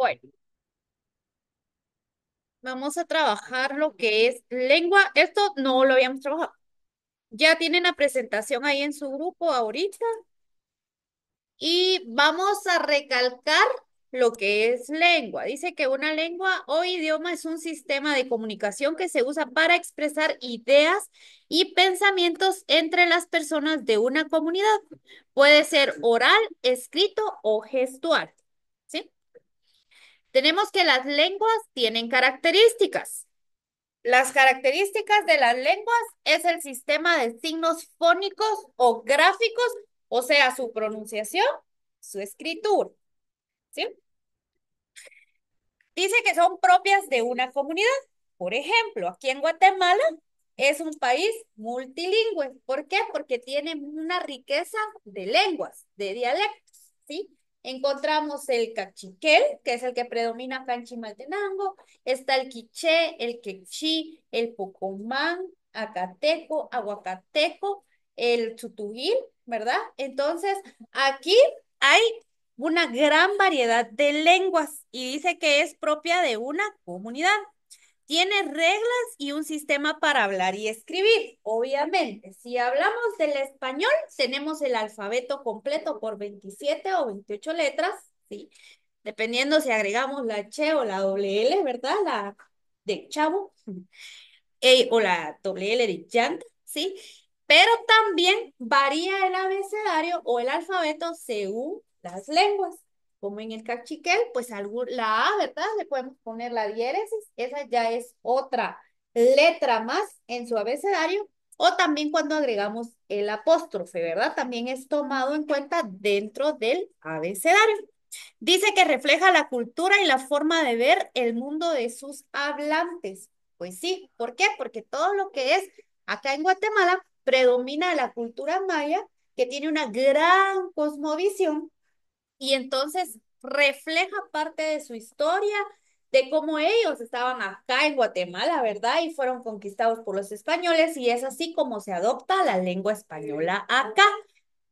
Bueno, vamos a trabajar lo que es lengua. Esto no lo habíamos trabajado. Ya tienen la presentación ahí en su grupo ahorita y vamos a recalcar lo que es lengua. Dice que una lengua o idioma es un sistema de comunicación que se usa para expresar ideas y pensamientos entre las personas de una comunidad. Puede ser oral, escrito o gestual. ¿Sí? Tenemos que las lenguas tienen características. Las características de las lenguas es el sistema de signos fónicos o gráficos, o sea, su pronunciación, su escritura, ¿sí? Dice que son propias de una comunidad. Por ejemplo, aquí en Guatemala es un país multilingüe. ¿Por qué? Porque tiene una riqueza de lenguas, de dialectos, ¿sí? Encontramos el cachiquel, que es el que predomina acá en Chimaltenango. Está el quiché, el quechí, el pocomán, acateco, aguacateco, el chutugil, ¿verdad? Entonces, aquí hay una gran variedad de lenguas y dice que es propia de una comunidad. Tiene reglas y un sistema para hablar y escribir. Obviamente, si hablamos del español, tenemos el alfabeto completo por 27 o 28 letras, ¿sí? Dependiendo si agregamos la Che o la doble L, ¿verdad? La de chavo o la doble L de llanta, ¿sí? Pero también varía el abecedario o el alfabeto según las lenguas. Como en el cachiquel, pues la A, ¿verdad? Le podemos poner la diéresis, esa ya es otra letra más en su abecedario. O también cuando agregamos el apóstrofe, ¿verdad? También es tomado en cuenta dentro del abecedario. Dice que refleja la cultura y la forma de ver el mundo de sus hablantes. Pues sí, ¿por qué? Porque todo lo que es acá en Guatemala predomina la cultura maya, que tiene una gran cosmovisión y entonces refleja parte de su historia, de cómo ellos estaban acá en Guatemala, ¿verdad? Y fueron conquistados por los españoles y es así como se adopta la lengua española acá.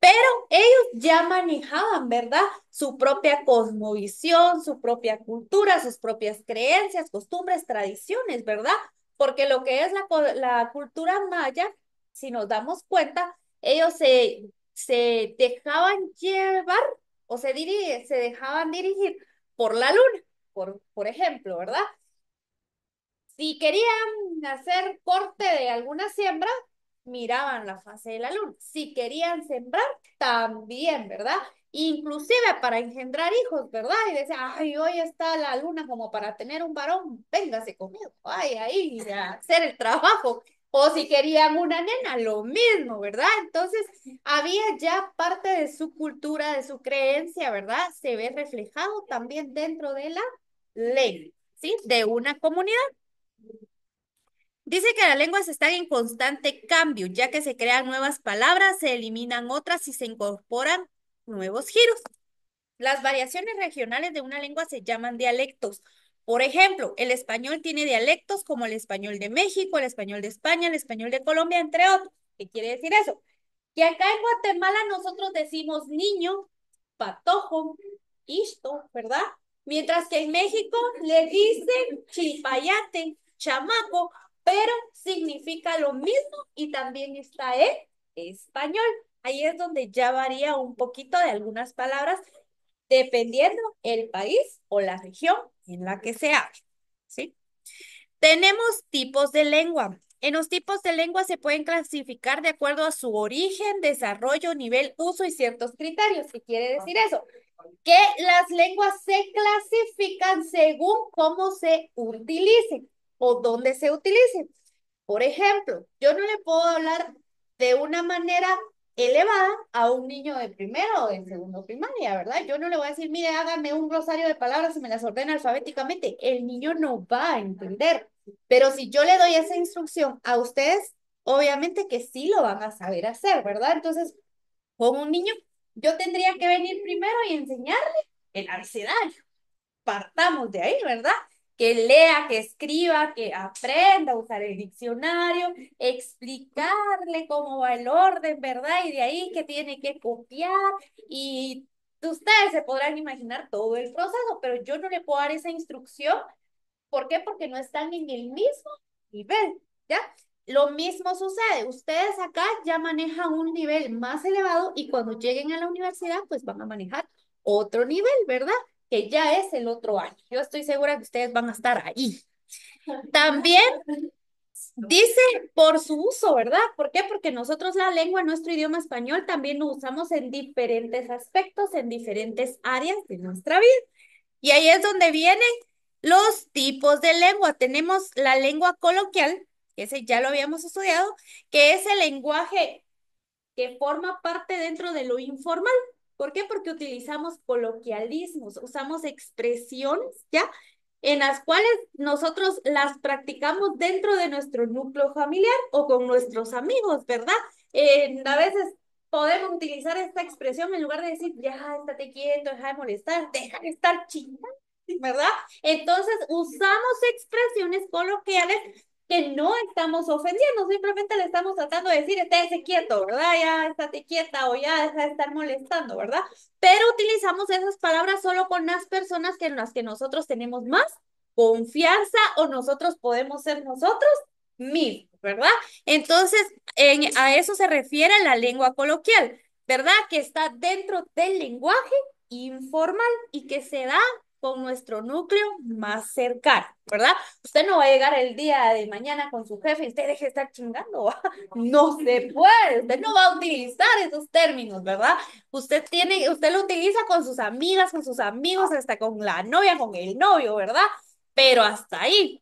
Pero ellos ya manejaban, ¿verdad? Su propia cosmovisión, su propia cultura, sus propias creencias, costumbres, tradiciones, ¿verdad? Porque lo que es la cultura maya, si nos damos cuenta, ellos se dejaban llevar o se dejaban dirigir por la luna, por ejemplo, ¿verdad? Si querían hacer corte de alguna siembra, miraban la fase de la luna. Si querían sembrar, también, ¿verdad? Inclusive para engendrar hijos, ¿verdad? Y decían, ay, hoy está la luna como para tener un varón, véngase conmigo, ay, ahí a hacer el trabajo. O si querían una nena, lo mismo, ¿verdad? Entonces, había ya parte de su cultura, de su creencia, ¿verdad? Se ve reflejado también dentro de la ley, ¿sí? De una comunidad. Dice que las lenguas están en constante cambio, ya que se crean nuevas palabras, se eliminan otras y se incorporan nuevos giros. Las variaciones regionales de una lengua se llaman dialectos. Por ejemplo, el español tiene dialectos como el español de México, el español de España, el español de Colombia, entre otros. ¿Qué quiere decir eso? Que acá en Guatemala nosotros decimos niño, patojo, isto, ¿verdad? Mientras que en México le dicen chipayate, chamaco, pero significa lo mismo y también está en español. Ahí es donde ya varía un poquito de algunas palabras dependiendo el país o la región en la que se hable, ¿sí? Tenemos tipos de lengua. En los tipos de lengua se pueden clasificar de acuerdo a su origen, desarrollo, nivel, uso y ciertos criterios. ¿Qué quiere decir eso? Que las lenguas se clasifican según cómo se utilicen o dónde se utilicen. Por ejemplo, yo no le puedo hablar de una manera elevada a un niño de primero o de segundo primaria, ¿verdad? Yo no le voy a decir, mire, hágame un rosario de palabras y me las ordena alfabéticamente. El niño no va a entender. Pero si yo le doy esa instrucción a ustedes, obviamente que sí lo van a saber hacer, ¿verdad? Entonces, con un niño, yo tendría que venir primero y enseñarle el abecedario. Partamos de ahí, ¿verdad? Que lea, que escriba, que aprenda a usar el diccionario, explicarle cómo va el orden, ¿verdad? Y de ahí que tiene que copiar y Ustedes se podrán imaginar todo el proceso, pero yo no le puedo dar esa instrucción. ¿Por qué? Porque no están en el mismo nivel, ¿ya? Lo mismo sucede, ustedes acá ya manejan un nivel más elevado y cuando lleguen a la universidad, pues van a manejar otro nivel, ¿verdad? Que ya es el otro año. Yo estoy segura que ustedes van a estar ahí. También dice por su uso, ¿verdad? ¿Por qué? Porque nosotros la lengua, nuestro idioma español, también lo usamos en diferentes aspectos, en diferentes áreas de nuestra vida. Y ahí es donde vienen los tipos de lengua. Tenemos la lengua coloquial, que ese ya lo habíamos estudiado, que es el lenguaje que forma parte dentro de lo informal. ¿Por qué? Porque utilizamos coloquialismos, usamos expresiones, ¿ya? En las cuales nosotros las practicamos dentro de nuestro núcleo familiar o con nuestros amigos, ¿verdad? A veces podemos utilizar esta expresión en lugar de decir, ya, estate quieto, deja de molestar, deja de estar chingando, ¿verdad? Entonces usamos expresiones coloquiales que no estamos ofendiendo, simplemente le estamos tratando de decir, estése quieto, ¿verdad? Ya, estate quieta o ya, deja de estar molestando, ¿verdad? Pero utilizamos esas palabras solo con las personas que en las que nosotros tenemos más confianza o nosotros podemos ser nosotros mismos, ¿verdad? Entonces, a eso se refiere la lengua coloquial, ¿verdad? Que está dentro del lenguaje informal y que se da con nuestro núcleo más cercano, ¿verdad? Usted no va a llegar el día de mañana con su jefe y usted deje de estar chingando, ¿va? No se puede, usted no va a utilizar esos términos, ¿verdad? Usted lo utiliza con sus amigas, con sus amigos, hasta con la novia, con el novio, ¿verdad? Pero hasta ahí.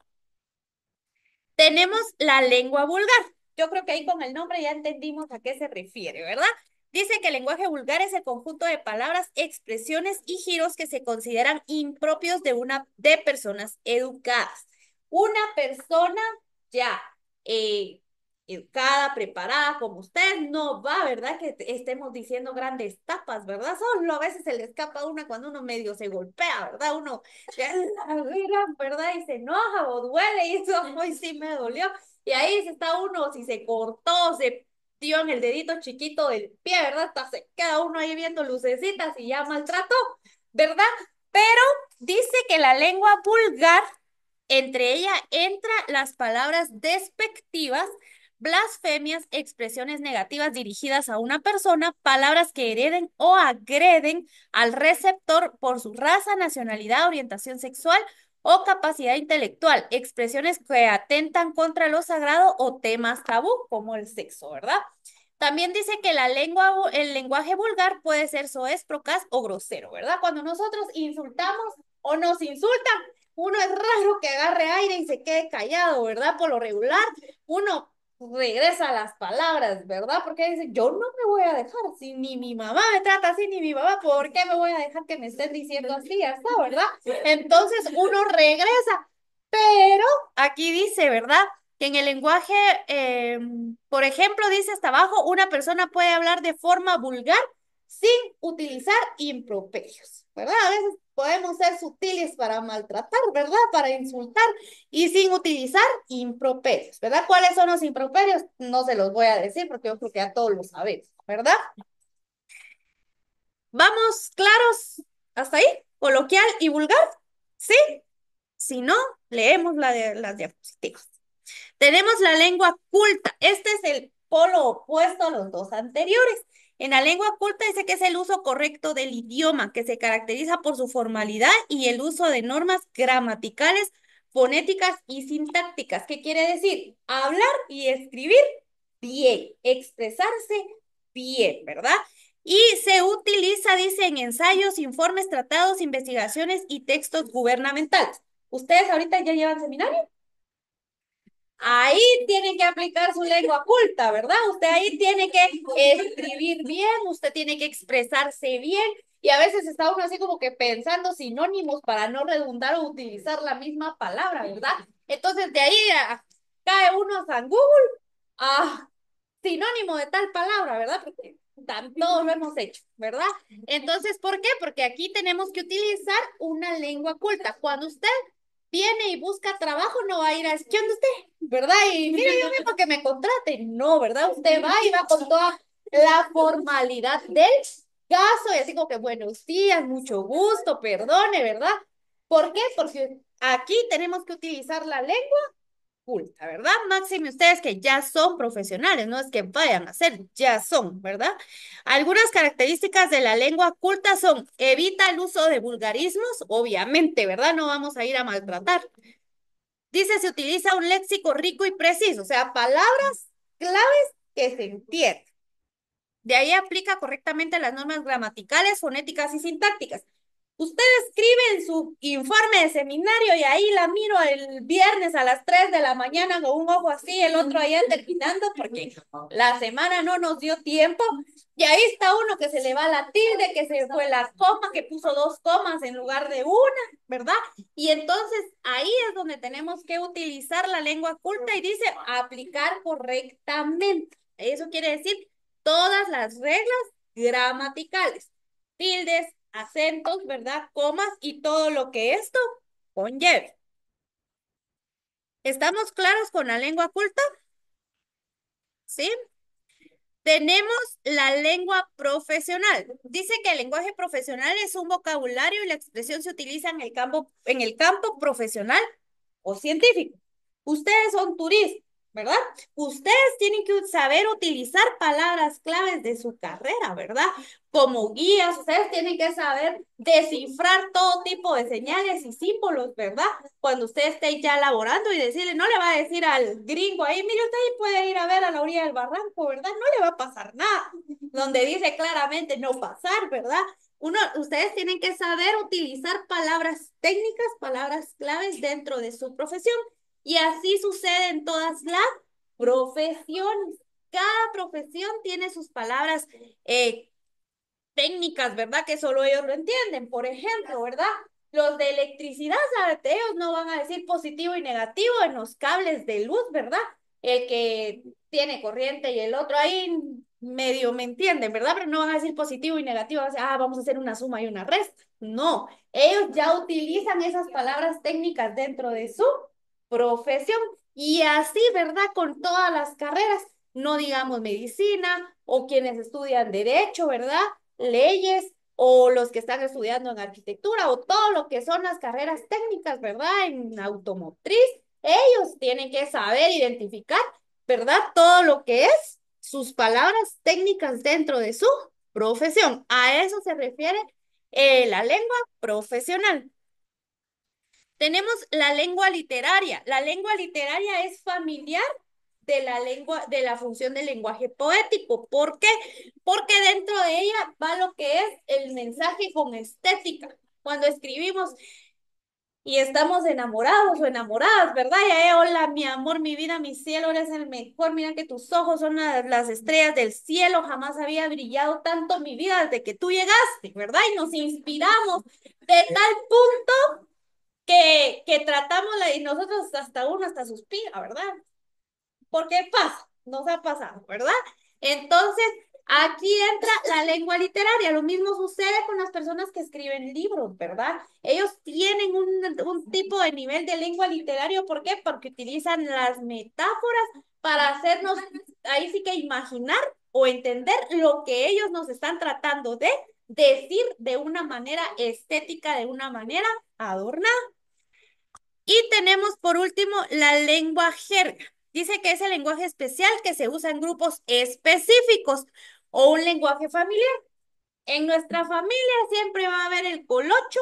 Tenemos la lengua vulgar. Yo creo que ahí con el nombre ya entendimos a qué se refiere, ¿verdad? Dice que el lenguaje vulgar es el conjunto de palabras, expresiones y giros que se consideran impropios de personas educadas. Una persona ya eh, educada, preparada como usted, no va, ¿verdad? Que estemos diciendo grandes tapas, ¿verdad? Solo a veces se le escapa una cuando uno medio se golpea, ¿verdad? Uno ¿verdad? Y se enoja o duele y eso hoy sí me dolió. Y ahí se está uno, si se cortó, se dio en el dedito chiquito del pie, ¿verdad? Hasta se queda uno ahí viendo lucecitas y ya maltrato, ¿verdad? Pero dice que la lengua vulgar, entre ella entra las palabras despectivas, blasfemias, expresiones negativas dirigidas a una persona, palabras que hereden o agreden al receptor por su raza, nacionalidad, orientación sexual o capacidad intelectual, expresiones que atentan contra lo sagrado o temas tabú, como el sexo, ¿verdad? También dice que el lenguaje vulgar puede ser soez, procaz o grosero, ¿verdad? Cuando nosotros insultamos o nos insultan, uno es raro que agarre aire y se quede callado, ¿verdad? Por lo regular, uno regresa a las palabras, ¿verdad? Porque dice, yo no me voy a dejar, si ni mi mamá me trata así, ni mi papá, ¿por qué me voy a dejar que me estén diciendo así, ya está, ¿verdad? Entonces uno regresa, pero aquí dice, ¿verdad? Que en el lenguaje, por ejemplo, dice hasta abajo, una persona puede hablar de forma vulgar sin utilizar improperios, ¿verdad? A veces podemos ser sutiles para maltratar, ¿verdad? Para insultar y sin utilizar improperios, ¿verdad? ¿Cuáles son los improperios? No se los voy a decir porque yo creo que ya todos lo sabemos, ¿verdad? ¿Vamos claros hasta ahí? ¿Coloquial y vulgar? ¿Sí? Si no, leemos las diapositivas. Tenemos la lengua culta. Este es el polo opuesto a los dos anteriores. En la lengua culta dice que es el uso correcto del idioma, que se caracteriza por su formalidad y el uso de normas gramaticales, fonéticas y sintácticas. ¿Qué quiere decir? Hablar y escribir bien, expresarse bien, ¿verdad? Y se utiliza, dice, en ensayos, informes, tratados, investigaciones y textos gubernamentales. ¿Ustedes ahorita ya llevan seminario? Ahí tiene que aplicar su lengua culta, ¿verdad? Usted ahí tiene que escribir bien, usted tiene que expresarse bien y a veces está uno así como que pensando sinónimos para no redundar o utilizar la misma palabra, ¿verdad? Entonces de ahí cae uno a San Google, ah, sinónimo de tal palabra, ¿verdad? Porque todos lo hemos hecho, ¿verdad? Entonces, ¿por qué? Porque aquí tenemos que utilizar una lengua culta. Cuando usted viene y busca trabajo, no va a ir a decir, ¿qué onda usted? ¿Verdad? Y mire, yo vengo que me contraten. No, ¿verdad? Usted va y va con toda la formalidad del caso y así como que buenos días, mucho gusto, perdone, ¿verdad? ¿Por qué? Porque aquí tenemos que utilizar la lengua culta, ¿verdad? Máxime ustedes que ya son profesionales, no es que vayan a ser, ya son, ¿verdad? Algunas características de la lengua culta son, evita el uso de vulgarismos, obviamente, ¿verdad? No vamos a ir a maltratar. Dice, se utiliza un léxico rico y preciso, o sea, palabras claves que se entienden. De ahí aplica correctamente las normas gramaticales, fonéticas y sintácticas. Usted escribe en su informe de seminario y ahí la miro el viernes a las 3 de la mañana con un ojo así, el otro allá terminando porque la semana no nos dio tiempo. Y ahí está uno que se le va la tilde, que se fue la coma, que puso dos comas en lugar de una, ¿verdad? Y entonces ahí es donde tenemos que utilizar la lengua culta y dice aplicar correctamente. Eso quiere decir todas las reglas gramaticales, tildes, acentos, ¿verdad? Comas y todo lo que esto conlleve. ¿Estamos claros con la lengua culta? ¿Sí? Tenemos la lengua profesional. Dice que el lenguaje profesional es un vocabulario y la expresión se utiliza en el campo profesional o científico. Ustedes son turistas, ¿verdad? Ustedes tienen que saber utilizar palabras claves de su carrera, ¿verdad? Como guías, ustedes tienen que saber descifrar todo tipo de señales y símbolos, ¿verdad? Cuando usted esté ya laborando y decirle, no le va a decir al gringo ahí, mire, usted ahí puede ir a ver a la orilla del barranco, ¿verdad? No le va a pasar nada. Donde dice claramente no pasar, ¿verdad? Ustedes tienen que saber utilizar palabras técnicas, palabras claves dentro de su profesión. Y así sucede en todas las profesiones. Cada profesión tiene sus palabras técnicas, ¿verdad? Que solo ellos lo entienden. Por ejemplo, ¿verdad? Los de electricidad, ¿sabes? Ellos no van a decir positivo y negativo en los cables de luz, ¿verdad? El que tiene corriente y el otro ahí medio me entienden, ¿verdad? Pero no van a decir positivo y negativo, van a decir, vamos a hacer una suma y una resta. No, ellos ya utilizan esas palabras técnicas dentro de su profesión. Y así, ¿verdad? Con todas las carreras, no digamos medicina o quienes estudian derecho, ¿verdad? Leyes o los que están estudiando en arquitectura o todo lo que son las carreras técnicas, ¿verdad? En automotriz, ellos tienen que saber identificar, ¿verdad? Todo lo que es sus palabras técnicas dentro de su profesión. A eso se refiere la lengua profesional. Tenemos la lengua literaria. La lengua literaria es familiar de la lengua, de la función del lenguaje poético. ¿Por qué? Porque dentro de ella va lo que es el mensaje con estética. Cuando escribimos y estamos enamorados o enamoradas, ¿verdad? Ya, hola, mi amor, mi vida, mi cielo, eres el mejor. Mira que tus ojos son las estrellas del cielo. Jamás había brillado tanto mi vida desde que tú llegaste, ¿verdad? Y nos inspiramos de tal punto que tratamos y nosotros hasta uno hasta suspira, ¿verdad? ¿Por qué pasa? Nos ha pasado, ¿verdad? Entonces, aquí entra la lengua literaria. Lo mismo sucede con las personas que escriben libros, ¿verdad? Ellos tienen un tipo de nivel de lengua literario. ¿Por qué? Porque utilizan las metáforas para hacernos, ahí sí que imaginar o entender lo que ellos nos están tratando de decir de una manera estética, de una manera adornada. Y tenemos por último la lengua jerga. Dice que es el lenguaje especial que se usa en grupos específicos o un lenguaje familiar. En nuestra familia siempre va a haber el colocho,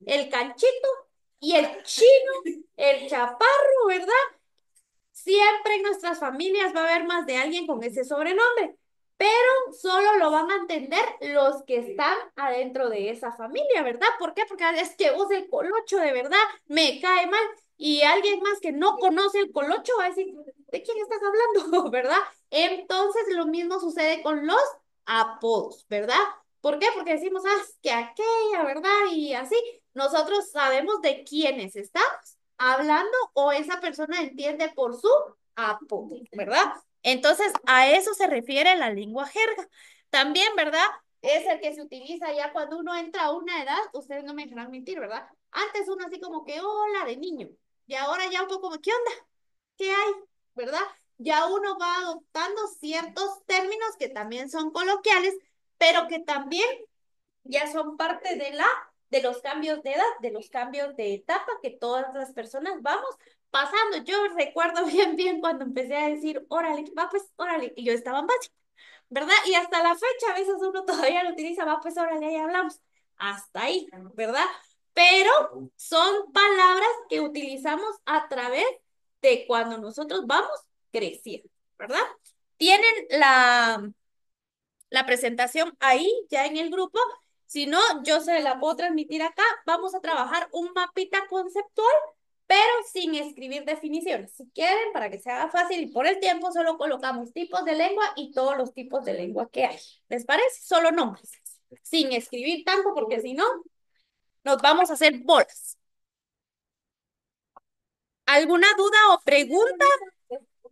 el canchito y el chino, el chaparro, ¿verdad? Siempre en nuestras familias va a haber más de alguien con ese sobrenombre, pero solo lo van a entender los que están adentro de esa familia, ¿verdad? ¿Por qué? Porque es que vos el colocho de verdad me cae mal y alguien más que no conoce el colocho va a decir, ¿de quién estás hablando? ¿Verdad? Entonces lo mismo sucede con los apodos, ¿verdad? ¿Por qué? Porque decimos, es que aquella, ¿verdad? Y así, nosotros sabemos de quiénes estamos hablando o esa persona entiende por su apodo, ¿verdad? Entonces, a eso se refiere la lengua jerga. También, ¿verdad? Es el que se utiliza ya cuando uno entra a una edad, ustedes no me dejarán mentir, ¿verdad? Antes uno así como que, hola, de niño. Y ahora ya un poco como, ¿qué onda? ¿Qué hay? ¿Verdad? Ya uno va adoptando ciertos términos que también son coloquiales, pero que también ya son parte de los cambios de edad, de los cambios de etapa que todas las personas vamos pasando. Yo recuerdo bien cuando empecé a decir, órale, va pues, órale, y yo estaba en básico, ¿verdad? Y hasta la fecha a veces uno todavía lo utiliza, va pues, órale, ahí hablamos. Hasta ahí, ¿verdad? Pero son palabras que utilizamos a través de cuando nosotros vamos creciendo, ¿verdad? Tienen la presentación ahí, ya en el grupo. Si no, yo se la puedo transmitir acá. Vamos a trabajar un mapita conceptual, pero sin escribir definiciones. Si quieren, para que se haga fácil y por el tiempo, solo colocamos tipos de lengua y todos los tipos de lengua que hay. ¿Les parece? Solo nombres, sin escribir tanto, porque si no, nos vamos a hacer bolas. ¿Alguna duda o pregunta?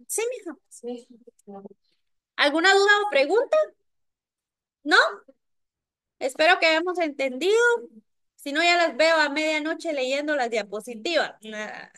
Sí, mija. ¿Alguna duda o pregunta? ¿No? Espero que hayamos entendido. Si no, ya las veo a medianoche leyendo las diapositivas. Nah.